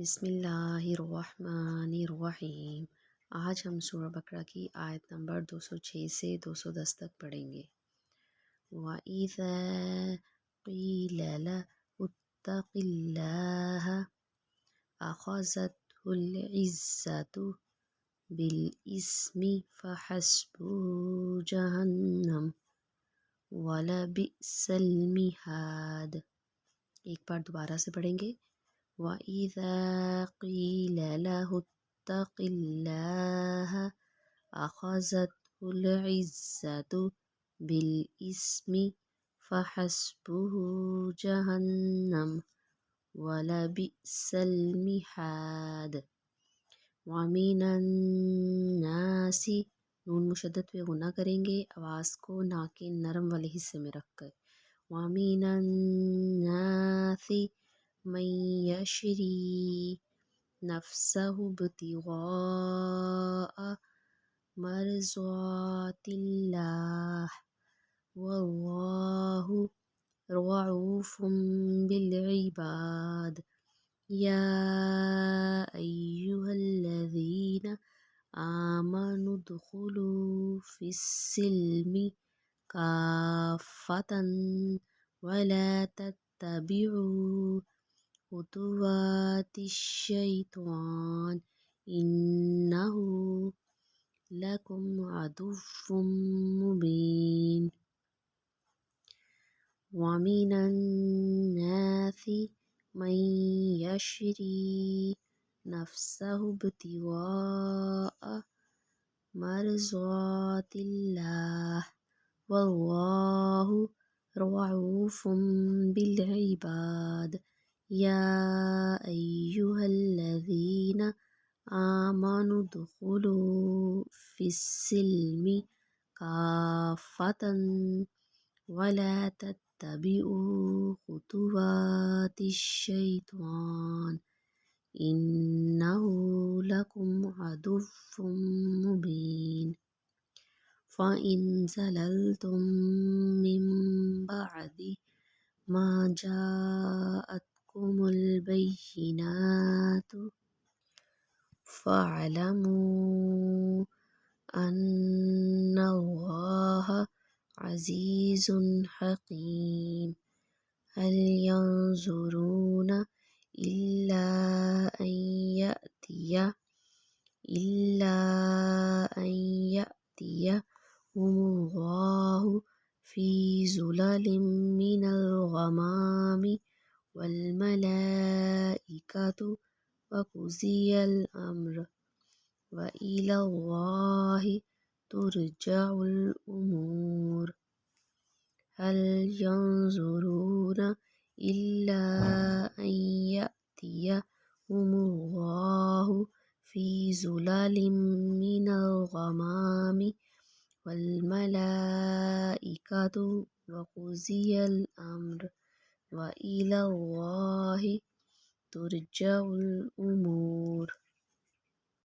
بسم اللہ الرحمن الرحیم۔ آج ہم سورہ بقرہ کی آیت نمبر 206 سے 210 تک پڑھیں گے۔ وَإِذَا قِيلَ لَهُ اتَّقِ اللَّهَ أَخَذَتْهُ الْعِزَّةُ بِالْإِثْمِ فَحَسْبُهُ جَهَنَّمُ وَلَبِئْسَ الْمِہَادُ۔ ایک بار دوبارہ سے پڑھیں گے۔ وَإِذَا قِيلَ لَهُ اتَّقِ اللَّهَ أَخَذَتْهُ الْعِزَّةُ بِالْإِثْمِ فَحَسْبُهُ جَهَنَّمُ وَلَبِئْسَ الْمِہَادُ۔ وَمِنَ النَّاسِ، نون مشدد پہ غنہ کریں گے، آواز کو نا کے نرم والے حصے میں رکھ کر۔ وَمِنَ النَّاسِ مَن يَشْرِي نَفْسَهُ ابْتِغَاءَ مَرْضَاتِ اللَّهِ وَاللَّهُ رَءُوفٌ بِالْعِبَادِ۔ يَا أَيُّهَا الَّذِينَ آمَنُوا ادْخُلُوا فِي السِّلْمِ كَافَّةً وَلَا تَتَّبِعُوا خُطُوَاتِ الشَّيْطَانِ إِنَّهُ لَكُمْ عَدُوٌّ مُّبِينٌ۔ وَمِنَ النَّاسِ مَن يَشْرِي نَفْسَهُ ابْتِغَاءَ مَرْضَاتِ اللَّهِ وَاللَّهُ رَءُوفٌ بِالْعِبَادِ۔ يَا أَيُّهَا الَّذِينَ آمَنُوا ادْخُلُوا فِي السِّلْمِ كَافَّةً وَلَا تَتَّبِعُوا خُطُوَاتِ الشَّيْطَانِ إِنَّهُ لَكُمْ عَدُوٌّ مُّبِينٌ۔ فَإِنْ زَلَلْتُم مِّن بَعْدِ مَا جَاءَتْكُمُ الْبَيِّنَاتُ فَاعْلَمُوا أَنَّ اللَّهَ عَزِيزٌ حَكِيمٌ۔ هَلْ يَنظُرُونَ إِلَّا أَن يَأْتِيَهُمُ اللَّهُ فِي ظُلَلٍ مِّنَ الْغَمَامِ وَالْمَلَائِكَةُ وَقُضِيَ الْأَمْرُ وَإِلَى اللَّهِ تُرْجَعُ الْأُمُورُ۔ هَلْ يَنظُرُونَ إِلَّا أَن يَأْتِيَهُمُ اللَّهُ فِي ظُلَلٍ مِّنَ الْغَمَامِ وَالْمَلَائِكَةُ وَقُضِيَ الْأَمْرُ وَإِلَى اللَّهِ تُرْجَعُ الْأُمُورُ۔